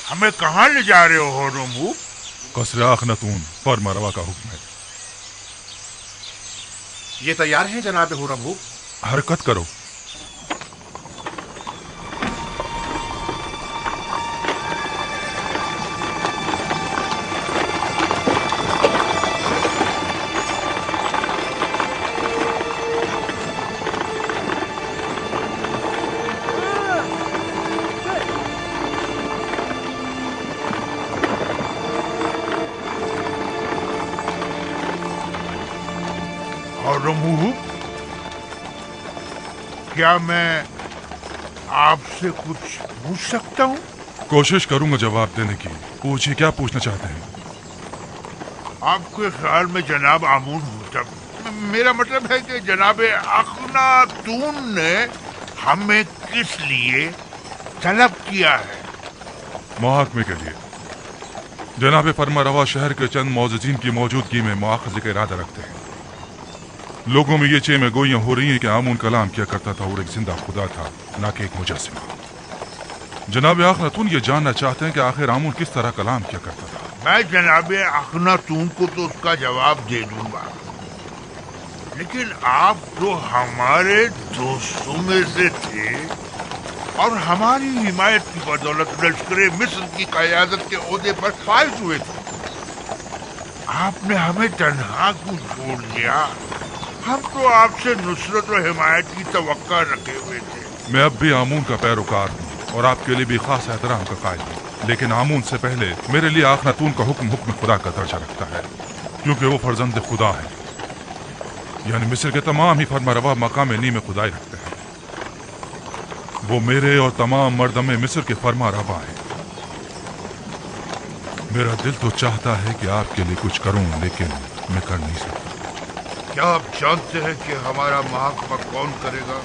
हमें कहाँ ले जा रहे हो रमू? कसर अखनतून फर्मा रवा का हुक्म है। ये तैयार हैं जनाब हुरमू? हरकत करो। और रमू, क्या मैं आपसे कुछ पूछ सकता हूँ? कोशिश करूंगा जवाब देने की। पूछिए, क्या पूछना चाहते हैं? आपके ख्याल में जनाब आमून होता, मेरा मतलब है कि जनाब अखनातून ने हमें किस लिए तलब किया है? मुहाकमे के लिए। जनाब फरमा रवा शहर के चंद मौजूदीन की मौजूदगी में मुआखजे का इरादा रखते हैं। लोगों में ये चेमे गोइयां हो रही हैं कि आमून कलाम किया करता था और एक जिंदा खुदा था, ना कि एक मुजस्सिमा। जनाब अखनातून ये जानना चाहते हैं कि आखिर आमून किस तरह कलाम किया करता था। मैं जनाब अखनातून को तो उसका जवाब दे दूंगा, लेकिन आप तो हमारे दोस्तों में से थे और हमारी हिमायत की बदौलत लश्कर मिस्र की क़यादत के ओहदे पर फाइज हुए थे। आपने हमें तन्हा क्यों छोड़ दिया? हम तो आपसे नुसरत और हिमायत की तवक्का रखे हुए थे। मैं अब भी आमून का पैरोकार हूँ और आपके लिए भी खास एहतराम का कायल हूँ, लेकिन आमून से पहले मेरे लिए अखनातून का हुक्म खुदा का दर्जा रखता है, क्योंकि वो फर्जंद खुदा है। यानी मिस्र के तमाम ही फरमारवा मकाम नीम खुदाई रखते हैं। वो मेरे और तमाम मर्दमे मिस्र के फरमारवा हैं। मेरा दिल तो चाहता है कि आपके लिए कुछ करूं, लेकिन मैं कर नहीं सकता। क्या आप जानते हैं कि हमारा मुहाकमा कौन करेगा?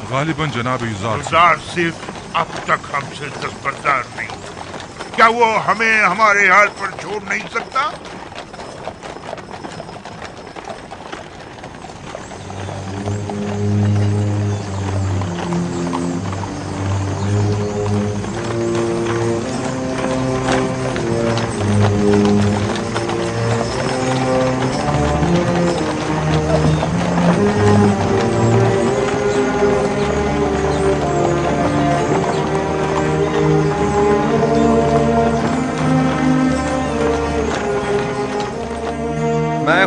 गालिबन जनाब युज़ार सिर्फ अब तक हमसे दस्तबरदार नहीं। क्या वो हमें हमारे हाल पर छोड़ नहीं सकता?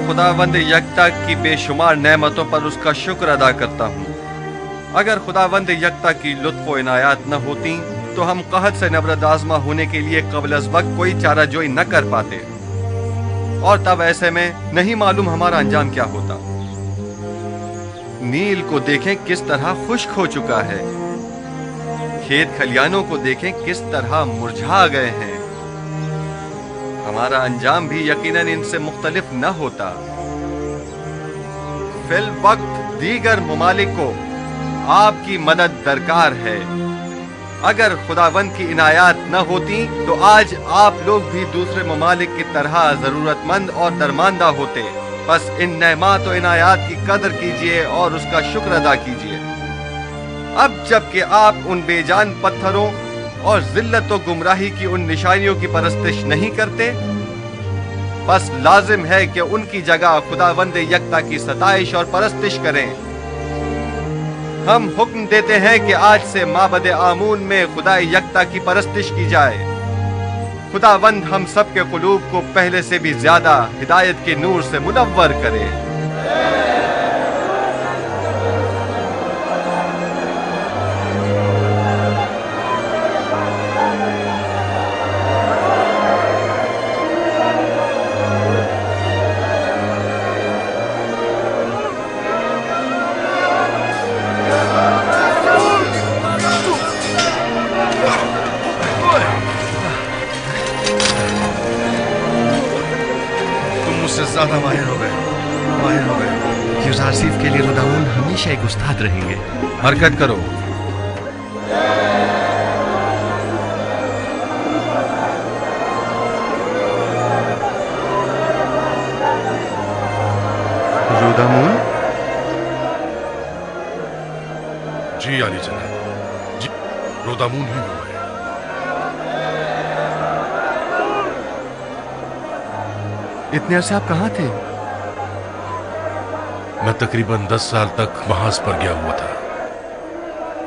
खुदावंद यकता की बेशुमार नेमतों पर उसका शुक्र अदा करता हूँ। अगर खुदावंद यकता की लुत्फ़ व इनायात न होती तो हम कहत से नबरद आज़मा होने के लिए क़ब्ल अज़ वक्त कोई चाराजोई न कर पाते, और तब ऐसे में नहीं मालूम हमारा अंजाम क्या होता। नील को देखें किस तरह खुश्क हो चुका है, खेत खलियानों को देखें किस तरह मुरझा गए हैं। हमारा अंजाम भी यकीनन इनसे मुख्तलिफ न होता। फिल वक्त दीगर मुमालिक को आपकी मदद दरकार है। अगर खुदावंद की इनायात न होती तो आज आप लोग भी दूसरे मुमालिक की तरह जरूरतमंद और दरमांदा होते। बस इन नेमात और इनायात की कदर कीजिए और उसका शुक्र अदा कीजिए। अब जबकि आप उन बेजान पत्थरों और जिल्लत और गुमराही की उन निशानियों की परस्तिश नहीं करते, बस लाजिम है कि उनकी जगह खुदावंद यकता की सताइश और परस्तिश करें। हम हुक्म देते हैं कि आज से माबद आमून में खुदा यकता की परस्तिश की जाए। खुदावंद हम सब के कुलूब को पहले से भी ज्यादा हिदायत के नूर से मुनव्वर करे। ज्यादा माहिर हो गए। यूज़ारसीफ के लिए रुदाउन हमेशा एक उस्ताद रहेंगे। हरकत करो। रुदामुन? जी आली जनाब, जी रुदामुन ही हुआ है। इतने अरसे आप कहाँ थे? मैं तकरीबन 10 साल तक महाज पर गया हुआ था,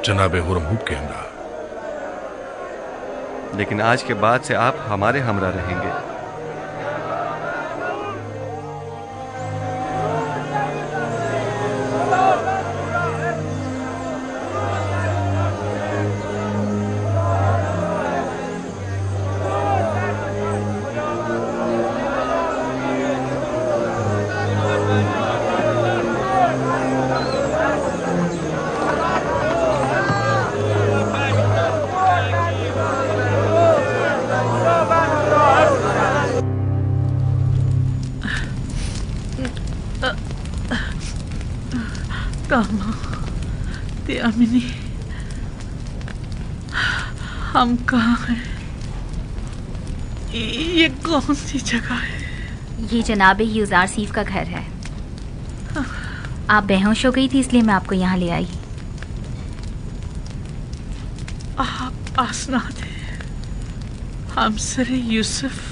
जनाब हुरमहूब के हमरा। लेकिन आज के बाद से आप हमारे हमरा रहेंगे। कामा त्यामिनी, हम कहाँ हैं? ये कौन सी जगह है? ये जनाब यूजार सीफ का घर है। आप बेहोश हो गई थी इसलिए मैं आपको यहाँ ले आई। आप आसनाद हैं, हमसरे यूसुफ।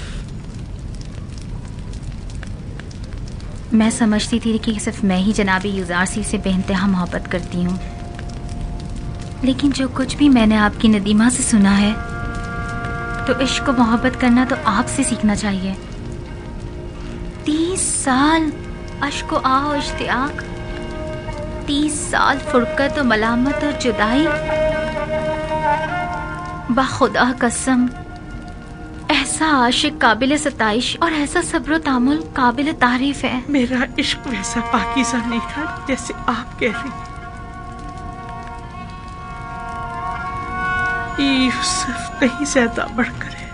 मैं समझती थी कि सिर्फ मैं ही जनाब यूजार सीफ से बेइंतहा मोहब्बत करती हूँ, लेकिन जो कुछ भी मैंने आपकी नदीमा से सुना है तो इश्क को मोहब्बत करना तो आपसे सीखना चाहिए। 30 साल अश्क आ और इश्तियाक, 30 साल फुरकत और मलामत और जुदाई। बाखुदा कसम, ऐसा आशिक काबिल सताइश और ऐसा सब्र तामुल काबिल तारीफ है। मेरा इश्क वैसा पाकीज़ा नहीं था जैसे आप कह रही हैं। यूसुफ कहीं ज्यादा बढ़कर है।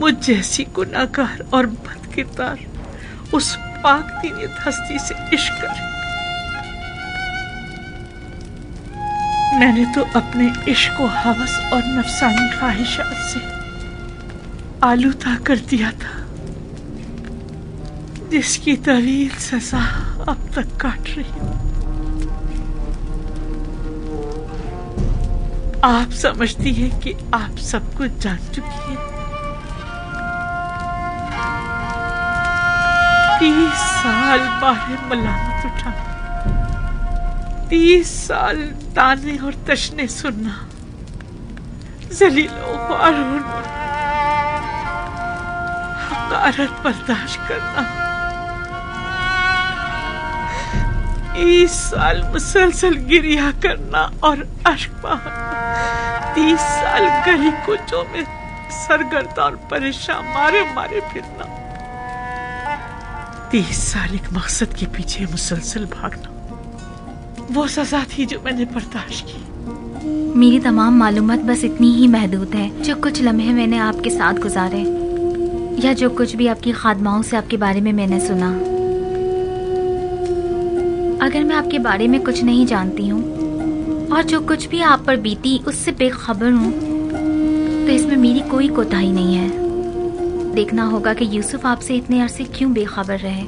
मुझ जैसी गुनाहगार और बदकिरदार उस पाक दीनियत हस्ती से इश्क करे। मैंने तो अपने इश्क को हवस और नफसानी ख्वाहिशात से आलूदा कर दिया था, जिसकी तवील सजा अब तक काट रही हूं। आप समझती हैं कि आप सब कुछ जान चुकी हैं। 30 साल बारे मलामत उठा, 30 साल ताने और तशने सुनना, जलीलो ख्वार होना, हकारत बर्दाश्त करना, 30 साल मुसलसल गिरिया करना और अश्क बहाना, 30 साल गली कुचों में सरगर्दा और परेशान मारे मारे फिरना, 30 साल एक मकसद के पीछे मुसलसल भागना, वो सजा थी जो मैंने बर्दाश्त की। मेरी तमाम मालूमात बस इतनी ही महदूद है। जो कुछ लम्हे मैंने आपके साथ गुजारे या जो कुछ भी आपकी खादमाओं से आपके बारे में मैंने सुना, अगर मैं आपके बारे में कुछ नहीं जानती हूँ और जो कुछ भी आप पर बीती उससे बेखबर हूँ, तो इसमें मेरी कोई कोताही नहीं है। देखना होगा कि यूसुफ आपसे इतने अरसे क्यों बेखबर रहे।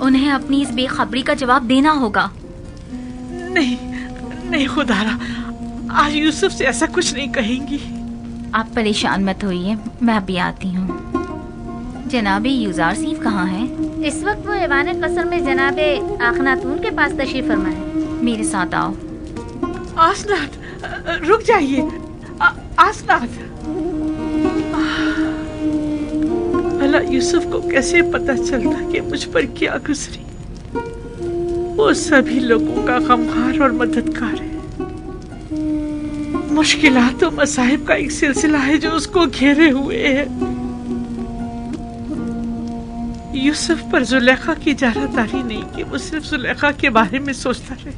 उन्हें अपनी इस बेखबरी का जवाब देना होगा। नहीं नहीं खुदारा, आज यूसुफ से ऐसा कुछ नहीं कहेंगी। आप परेशान मत होइए, मैं अभी आती हूँ। जनाब यूजार सीफ कहाँ हैं? इस वक्त वो ऐवान कसर में जनाबे आखनातून के पास तशरीफ फरमा है। मेरे साथ आओ। आसनाद, रुक जाइए। आसनाद, भला यूसुफ को कैसे पता चलता कि मुझ पर क्या गुजरी? वो सभी लोगों का गमखार और मददगार है। मुश्किलात और मसाइब का एक सिलसिला है जो उसको घेरे हुए है। यूसुफ पर जुलेखा की जारादारी नहीं कि वो सिर्फ जुलेखा के बारे में सोचता रहे।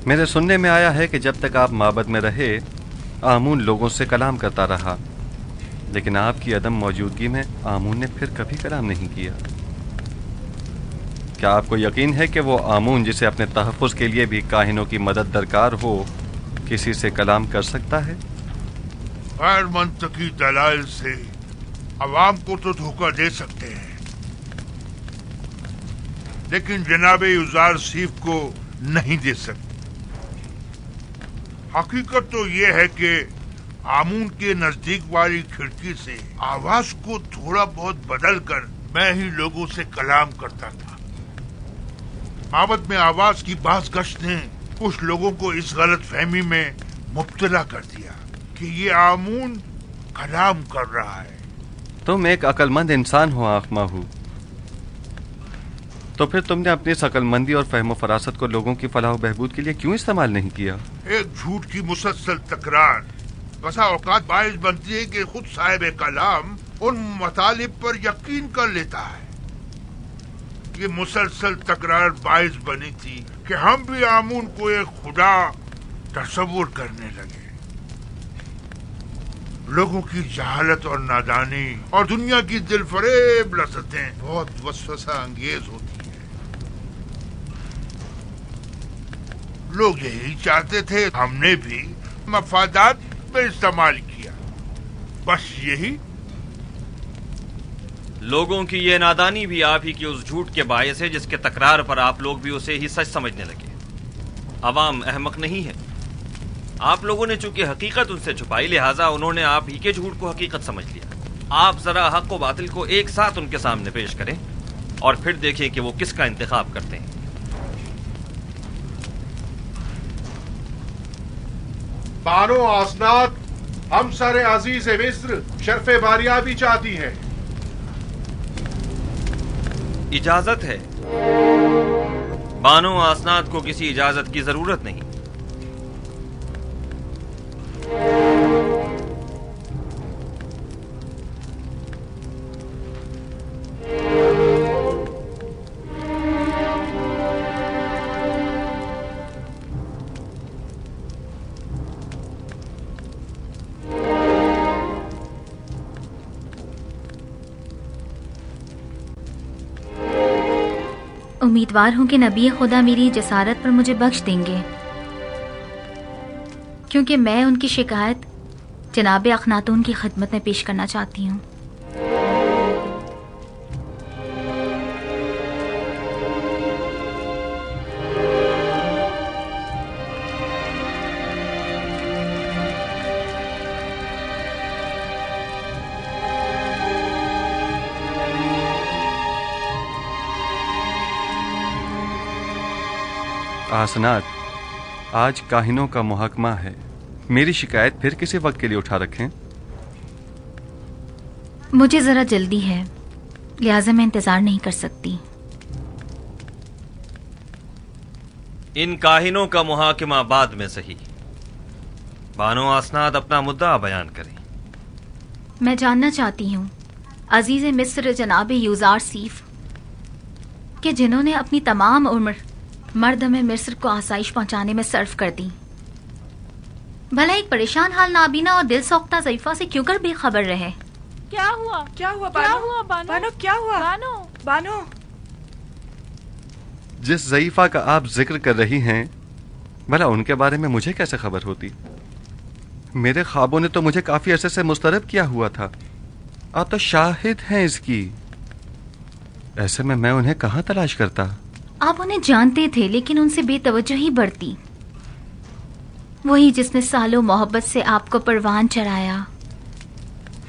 मेरे सुनने में आया है कि जब तक आप माबद में रहे आमून लोगों से कलाम करता रहा, लेकिन आपकी अदम मौजूदगी में आमून ने फिर कभी कलाम नहीं किया। क्या आपको यकीन है कि वो आमून जिसे अपने तहफ़्फ़ुज़ के लिए भी काहिनों की मदद दरकार हो, किसी से कलाम कर सकता है? गैर मंतकी दलाइल से अवाम को तो धोखा दे सकते हैं, लेकिन जनाब यूजार सीफ को नहीं दे सकते। हकीकत तो ये है कि आमून के नजदीक वाली खिड़की से आवाज को थोड़ा बहुत बदल कर मैं ही लोगों से कलाम करता था। मावत में आवाज की बाज गश्त ने कुछ लोगों को इस गलत फहमी में मुब्तला कर दिया कि ये आमून कलाम कर रहा है। तुम एक अक्लमंद इंसान हो आँख माहू, तो फिर तुमने अपनी इस अक्लमंदी और फहम फरासत को लोगों की फलाह बहबूद के लिए क्यों इस्तेमाल नहीं किया? एक झूठ की मुसलसल तकरार बसा औकात बाइस बनती है कि खुद साहिब कलाम उन मतालिब पर यकीन कर लेता है। ये मुसलसल तकरार बाइस बनी थी कि हम भी आमून को एक खुदा तस्वुर करने लगे। लोगों की जहालत और नादानी और दुनिया की दिलफरेब लज़्ज़तें बहुत वसवसा अंगेज होती है। लोग यही चाहते थे, हमने भी मफादात में इस्तेमाल किया, बस यही। लोगों की ये नादानी भी आप ही की उस झूठ के बायस है जिसके तकरार पर आप लोग भी उसे ही सच समझने लगे। अवाम अहमक नहीं है। आप लोगों ने चूंकि हकीकत उनसे छुपाई, लिहाजा उन्होंने आप ही के झूठ को हकीकत समझ लिया। आप जरा हक व बातिल को एक साथ उनके सामने पेश करें और फिर देखें कि वो किसका इंतखाब करते हैं। बानो आसनात, हम सारे अजीज मिस्र शर्फे बारियाबी चाहती हैं। इजाजत है। बानो आसनात को किसी इजाजत की जरूरत नहीं। उम्मीदवार हूं कि नबी खुदा मेरी जसारत पर मुझे बख्श देंगे, क्योंकि मैं उनकी शिकायत जनाब अखनातून की खिदमत में पेश करना चाहती हूँ। आसनात, आज काहिनों का मुहकमा है। मेरी शिकायत फिर किसी वक्त के लिए उठा रखें। मुझे जरा जल्दी है, लिहाजा मैं इंतजार नहीं कर सकती। इन काहिनों का मुहाकिमा बाद में सही। बानो आसनाद अपना मुद्दा बयान करें। मैं जानना चाहती हूँ अजीज मिस्र जनाब यूजार सीफ के जिन्होंने अपनी तमाम उम्र मर्द में मिस्र को आसाइश पहुंचाने में सर्फ कर दी, भला एक परेशान हाल नाबीना और दिल सौख्ता ज़ईफा से क्यों कर बेखबर रहे? क्या हुआ बानो? क्या हुआ बानो? क्या हुआ बानो? जिस ज़ईफा का आप जिक्र कर रही हैं, भला उनके बारे में मुझे कैसे खबर होती? मेरे ख्वाबों ने तो मुझे काफी अरसे से मुस्तरब किया हुआ था। आप तो शाहिद हैं इसकी। ऐसे में मैं उन्हें कहाँ तलाश करता? आप उन्हें जानते थे, लेकिन उनसे बेतवज्जोही बढ़ती। वही जिसने सालों मोहब्बत से आपको परवान चढ़ाया,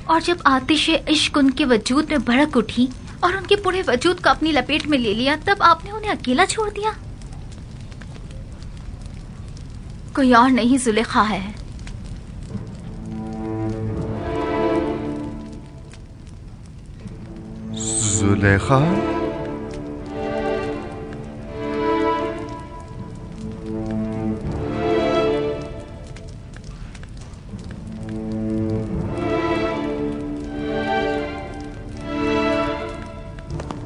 और जब आतिश इश्क उनके वजूद में भड़क उठी और उनके पूरे वजूद को अपनी लपेट में ले लिया, तब आपने उन्हें अकेला छोड़ दिया। कोई और नहीं, जुलेखा है। जुलेखा?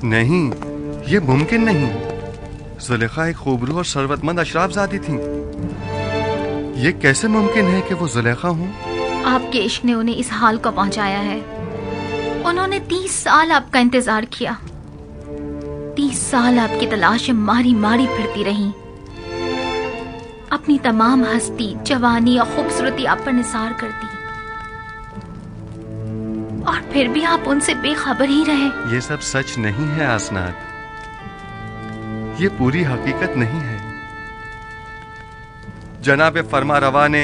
नहीं, ये मुमकिन नहीं। जुलेखा एक खूबरू और सरवतमंद अशराफजादी थी। ये कैसे मुमकिन है कि वो जुलेखा हूँ? आपके इश्क ने उन्हें इस हाल को पहुंचाया है। उन्होंने 30 साल आपका इंतजार किया। 30 साल आपकी तलाश में मारी मारी फिरती रही। अपनी तमाम हस्ती, जवानी और खूबसूरती आप पर निसार कर दी, और फिर भी आप उनसे बेखबर ही रहे। ये सब सच नहीं है आसनाद। ये पूरी हकीकत नहीं है। जनाब फरमा रवा ने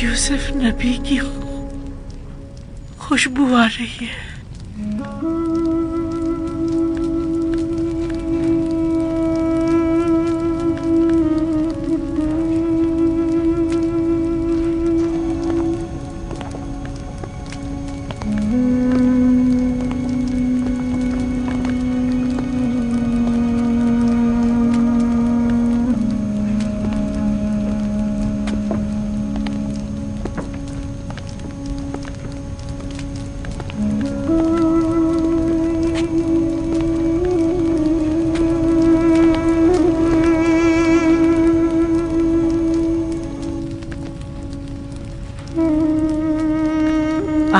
यूसुफ नबी की खुशबू आ रही है।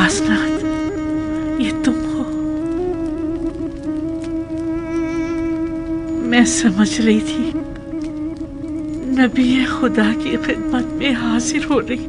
आसनात, ये तुम हो। मैं समझ रही थी नबी खुदा की खिदमत में हाजिर हो रही।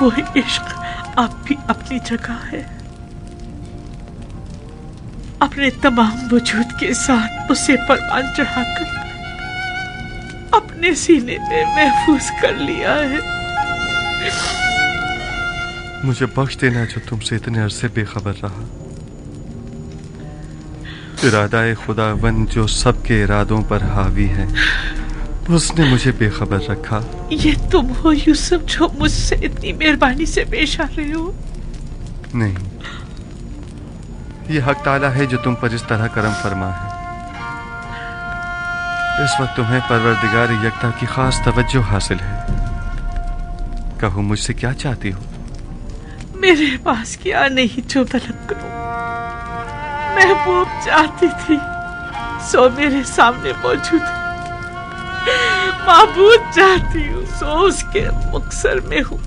वो इश्क अब भी अपनी जगह है। अपने तमाम वजूद के साथ उसे परवान चढ़ाकर अपने सीने में महफूज कर लिया है। मुझे बख्श देना जो तुमसे इतने अरसे बेखबर रहा। इरादा खुदावंद जो सबके इरादों पर हावी है, उसने मुझे बेखबर रखा। ये तुम हो यूसुफ जो मुझसे इतनी मेहरबानी से पेश आ रहे हो? नहीं, ये हक ताला है जो तुम पर इस तरह करम फरमा है। इस वक्त तुम्हें परवरदिगार यकता की खास तवज्जो हासिल है। कहो मुझसे क्या चाहती हो? मेरे पास क्या नहीं जो तलब करूं। महबूब चाहती थी सो मेरे सामने मौजूद है। माबूद चाहती हूँ सो उसके मुक्सर में हूँ।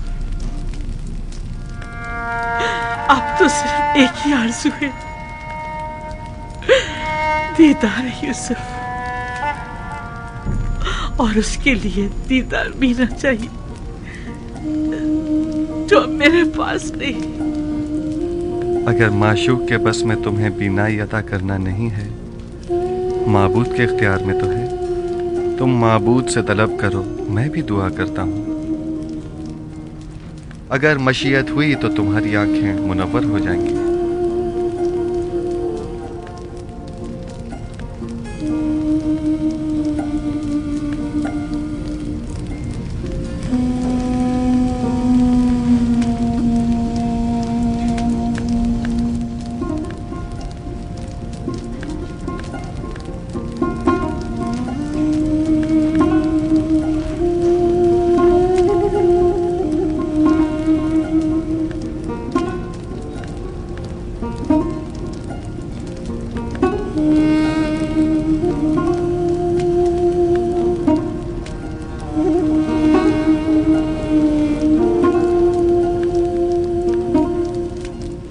अब तो सिर्फ एक ही आरज़ू है, दीदार यूसुफ, और उसके लिए दीदार मिलना चाहिए जो मेरे पास नहीं। अगर माशूक के बस में तुम्हें बीनाई अता करना नहीं है, माबूद के इख्तियार में तो है। तुम माबूद से तलब करो, मैं भी दुआ करता हूँ। अगर मशीयत हुई तो तुम्हारी आंखें मुनव्वर हो जाएंगी।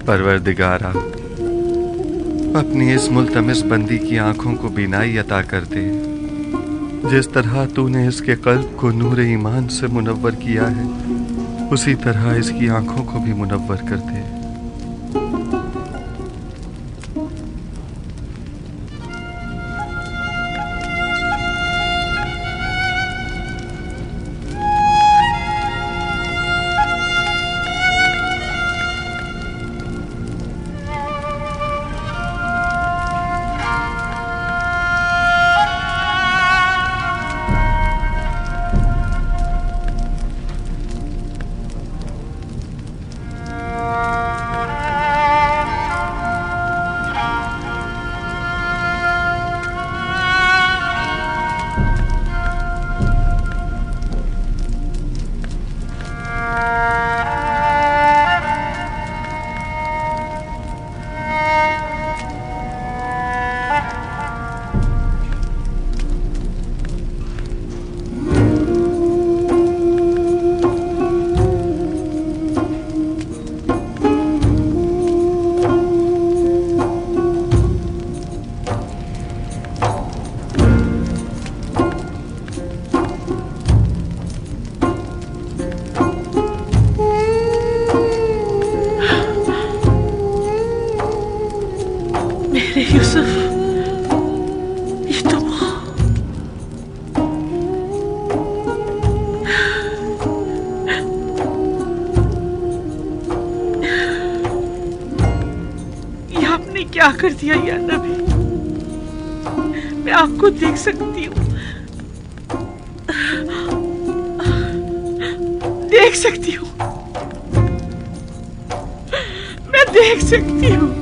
परवरदिगारा, अपनी इस मुल्तमिस बंदी की आंखों को बीनाई अता कर दे। जिस तरह तूने इसके कल्ब को नूर ईमान से मुनव्वर किया है, उसी तरह इसकी आंखों को भी मुनव्वर कर दे। यूसुफ, ये तुम हो? ये आपने क्या कर दिया या नबी? मैं आपको देख सकती हूँ, देख सकती हूँ, मैं देख सकती हूँ।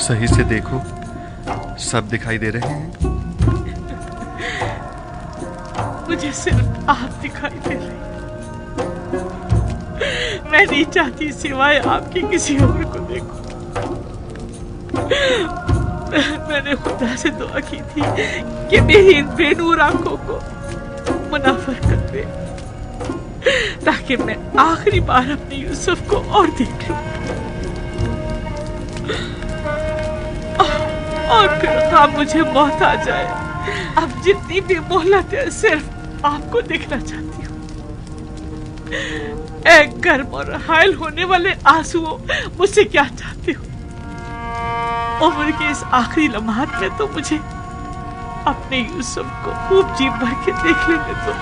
सही से देखो, सब दिखाई दे रहे हैं। मुझे सिर्फ आप दिखाई दे रहे हैं। मैं नहीं चाहती सिवाय आपके किसी और को देखूं। मैंने खुदा से दुआ की थी कि मेरी इन बेनूर आंखों को मुनाफर कर दे, ताकि मैं आखिरी बार अपने यूसुफ को और देख लूं। और फिर ख्वाब मुझे मौत आ जाए। अब जितनी भी मोहलत है, सिर्फ आपको देखना चाहती हूँ। एक गर्म और हायल होने वाले आंसुओं, मुझसे क्या चाहते हो? उम्र के इस आखिरी लम्हात में तो मुझे अपने यूसुफ को खूब जी भर के देख लेने दो।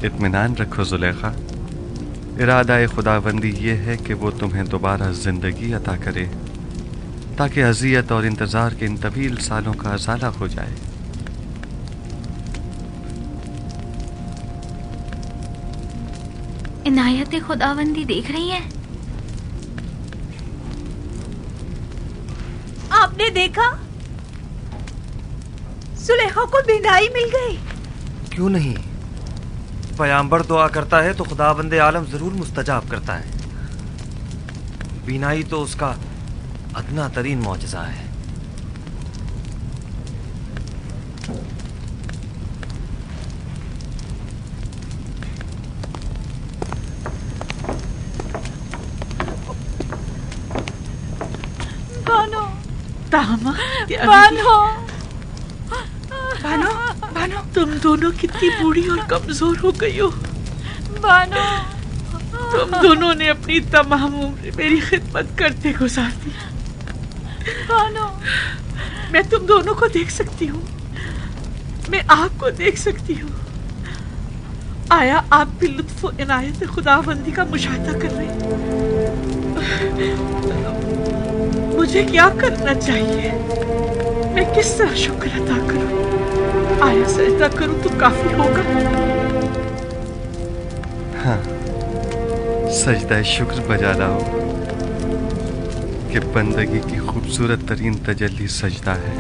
इत्मीनान रखो जुलेखा, इरादा खुदाबंदी ये है कि वो तुम्हें दोबारा जिंदगी अता करे ताकि अजियत और इंतजार के इन तवील सालों का अजाला हो जाए। इनायत खुदाबंदी देख रही है? आपने देखा? सुलेखा को बीनाई मिल गई। क्यों नहीं? पैगंबर दुआ करता है तो खुदाबंदे आलम जरूर मुस्तजाब करता है। बीनाई तो उसका अदना तरीन मौजज़ा है। बानो, बानो, बानो, बानो, तुम दोनों कितनी बूढ़ी और कमजोर हो गई हो। बानो, तुम दोनों ने अपनी तमाम उम्र मेरी खिदमत करते गुजार दी। बानो, मैं तुम दोनों को देख सकती हूँ, मैं आपको देख सकती हूँ। आया आप भी लुत्फ और इनायत खुदाबंदी का मुशाहिदा कर रहे हैं। मुझे क्या करना चाहिए? मैं किस तरह शुक्र अदा करूं? आया सजदा करूं तो काफी होगा? हाँ, सजदा शुक्र बजा लाओ कि बंदगी की खूबसूरत तरीन तजल्ली सजदा है।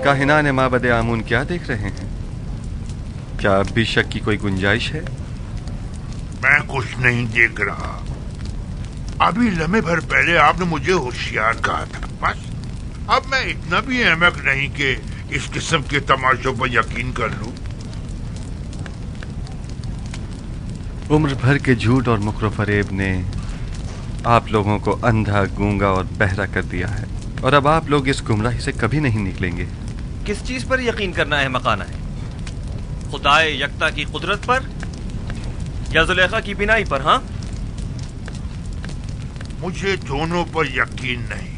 काहिनान माबद आमून क्या देख रहे हैं? क्या अब भी शक की कोई गुंजाइश है? मैं कुछ नहीं देख रहा। अभी लम्हे भर पहले आपने मुझे होशियार कहा था। बस अब मैं इतना भी अहमक नहीं कि इस किस्म के तमाशों पर यकीन कर लूं। उम्र भर के झूठ और मुकर फरेब ने आप लोगों को अंधा, गूंगा और बहरा कर दिया है, और अब आप लोग इस गुमराही से कभी नहीं निकलेंगे। किस चीज पर यकीन करना है मकाना है? खुदाए यकता की कुदरत पर या जुलेखा की बिनाई पर? हाँ, मुझे दोनों पर यकीन नहीं।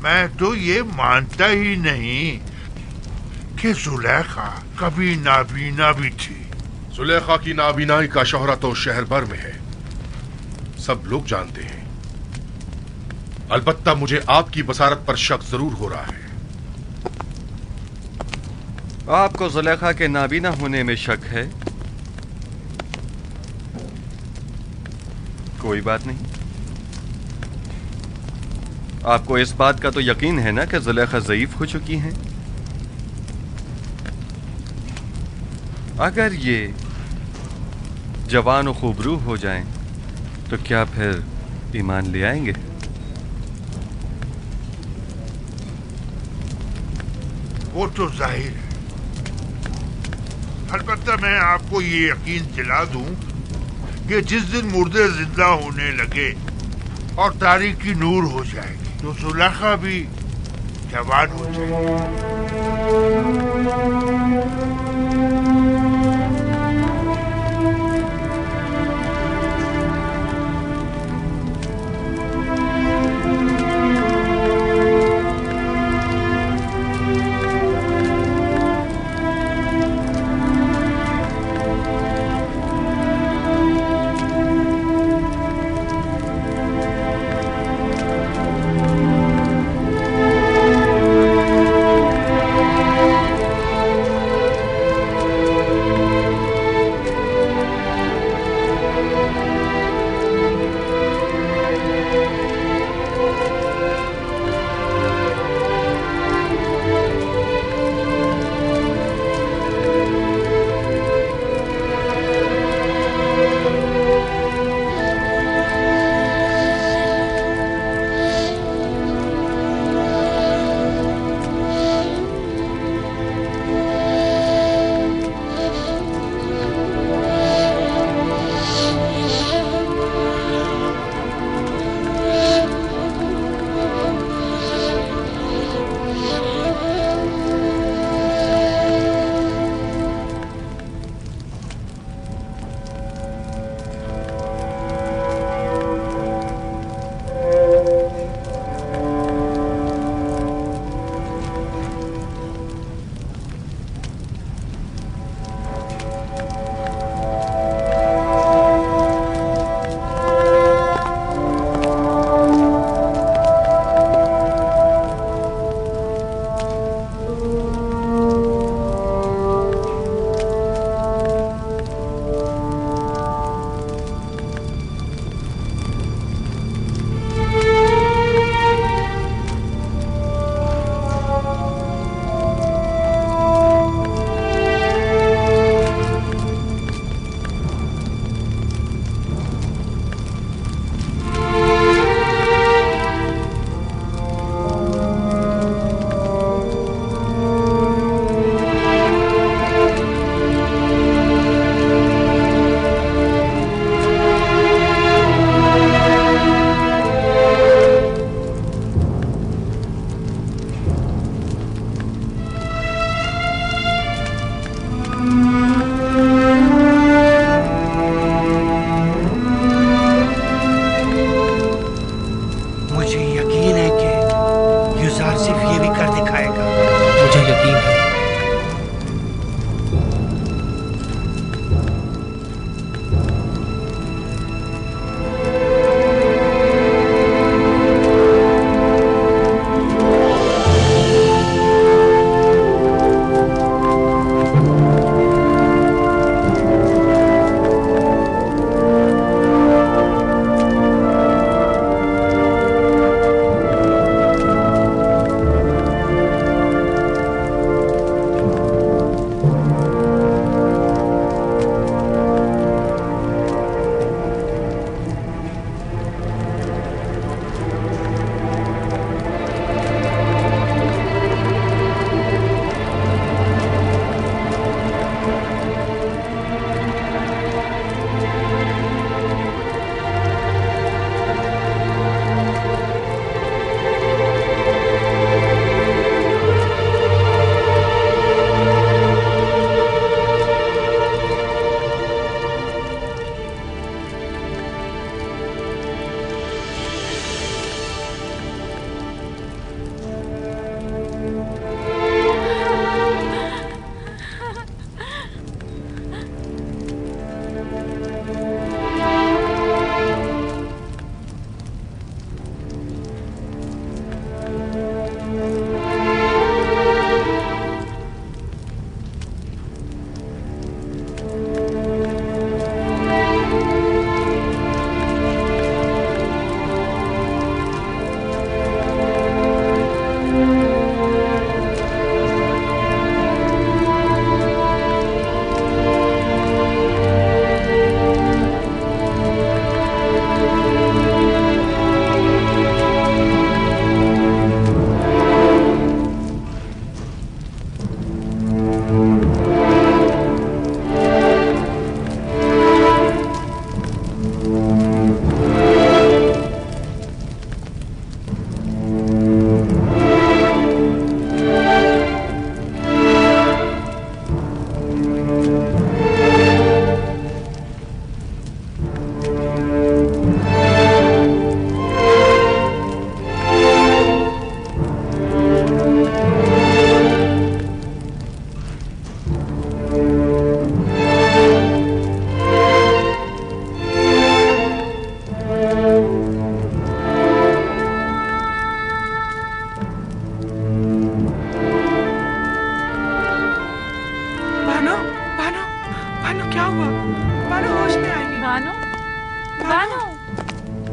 मैं तो ये मानता ही नहीं कि जुलेखा कभी नाबीना भी थी। जुलेखा की नाबीनाई का शोहरा तो शहर भर में है, सब लोग जानते हैं। अलबत्ता मुझे आपकी बसारत पर शक जरूर हो रहा है। आपको जुलेखा के नाबीना होने में शक है? कोई बात नहीं। आपको इस बात का तो यकीन है ना कि जुलेखा ज़ईफ हो चुकी हैं? अगर ये जवान और खूबरू हो जाएं, तो क्या फिर ईमान ले आएंगे? वो तो जाहिर है। अलबत्ता मैं आपको ये यकीन दिला दूं कि जिस दिन मुर्दे जिंदा होने लगे और तारीकी नूर हो जाएगी, तो जुलेखा भी जवान हो जाएगी।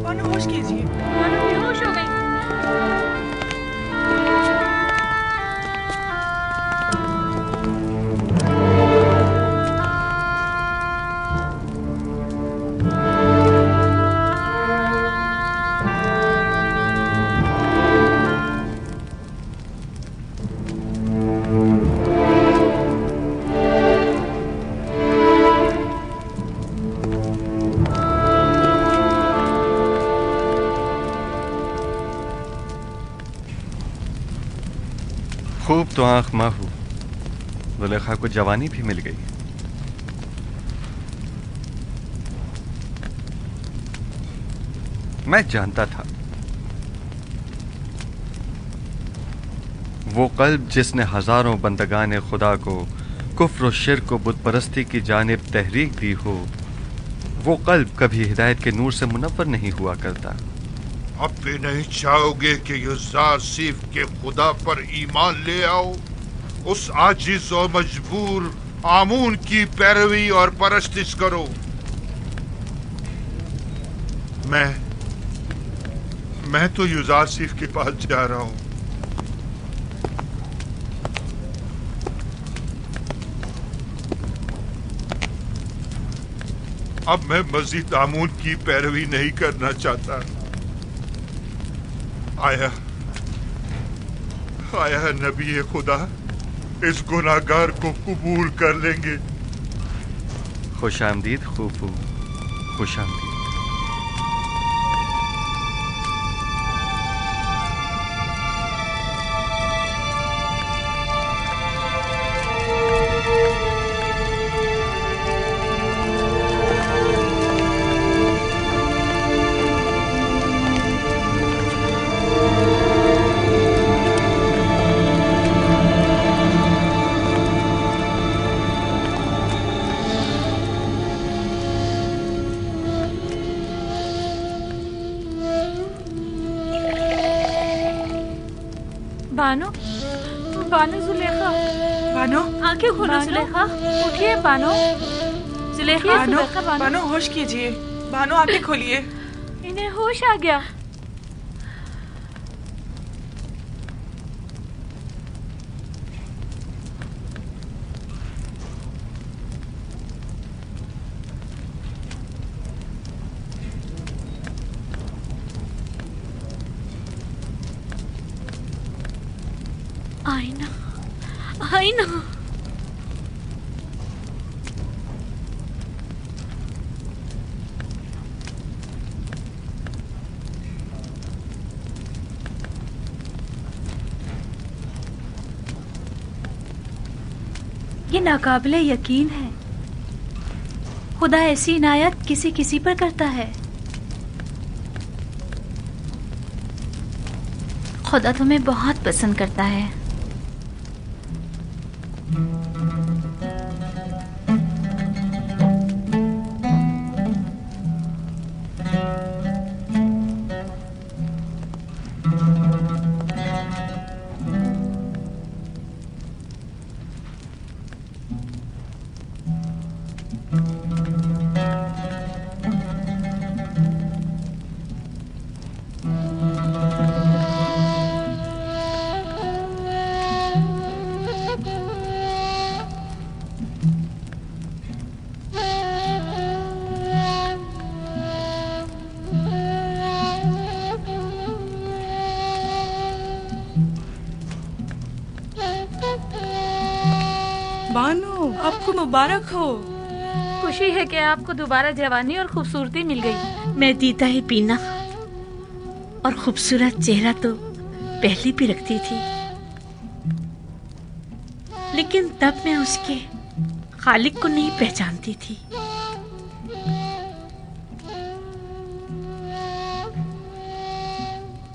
बानो होश कीजिए। बानो बेहोश हो गई। खूब तो आंख माहू, जुलेखा को जवानी भी मिल गई। मैं जानता था वो कल्ब जिसने हजारों बंदगान खुदा को कुफ्र और शिर्क और बुत परस्ती की जानिब तहरीक दी हो, वो कल्ब कभी हिदायत के नूर से मुनव्वर नहीं हुआ करता। अब भी नहीं चाहोगे कि यूज़ारसीफ के खुदा पर ईमान ले आओ, उस आजिज और मजबूर आमून की पैरवी और परस्तिश करो। मैं तो यूज़ारसीफ के पास जा रहा हूं। अब मैं मजीद आमून की पैरवी नहीं करना चाहता। आया नबी खुदा इस गुनाहगार को कबूल कर लेंगे। खुश आमदीद खूफू, खुश आमदीद। बानो, बानो जुलेखा, बानो आंखें खोलो जुलेखा, उठिए बानो, जुलेखा, बानो, बानो होश कीजिए। बानो आंखें खोलिए। इन्हें होश आ गया। आईना, आईना। ये नाकाबिले यकीन है, खुदा ऐसी इनायत किसी किसी पर करता है। खुदा तुम्हें बहुत पसंद करता है। बानो, आपको मुबारक हो। खुशी है कि आपको दोबारा जवानी और खूबसूरती मिल गई। मैं दीदा ही पीना और खूबसूरत चेहरा तो पहले भी रखती थी, लेकिन तब मैं उसके खालिक को नहीं पहचानती थी।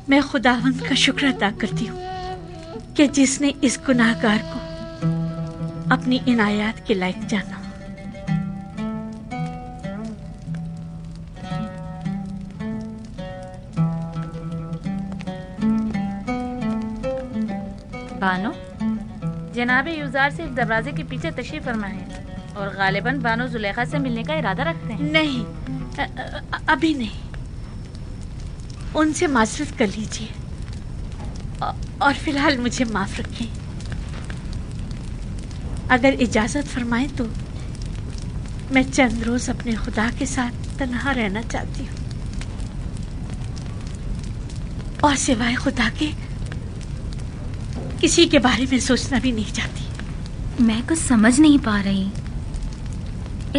मैं खुदावंद का शुक्र अदा करती हूँ कि जिसने इस गुनाहगार को अपनी इनायत के लायक जाना। बानो, जनाब यूज़ार सिर्फ दरवाजे के पीछे तशरीफ फरमा है और गालिबन बानो जुलेखा से मिलने का इरादा रखते हैं। नहीं, अभी नहीं। उनसे माजरत कर लीजिए और फिलहाल मुझे माफ रखें। अगर इजाजत फरमाएं तो मैं चंद रोज अपने खुदा के साथ तन्हा रहना चाहती हूँ और सिवाय खुदा के किसी के बारे में सोचना भी नहीं चाहती। मैं कुछ समझ नहीं पा रही,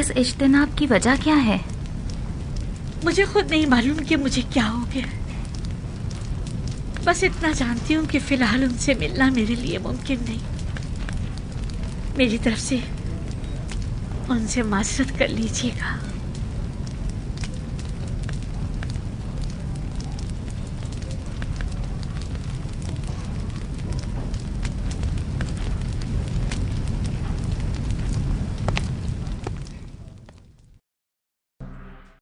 इस इज्तिनाब की वजह क्या है? मुझे खुद नहीं मालूम कि मुझे क्या हो गया। बस इतना जानती हूँ कि फिलहाल उनसे मिलना मेरे लिए मुमकिन नहीं। मेरी तरफ से उनसे माजरत कर लीजिएगा।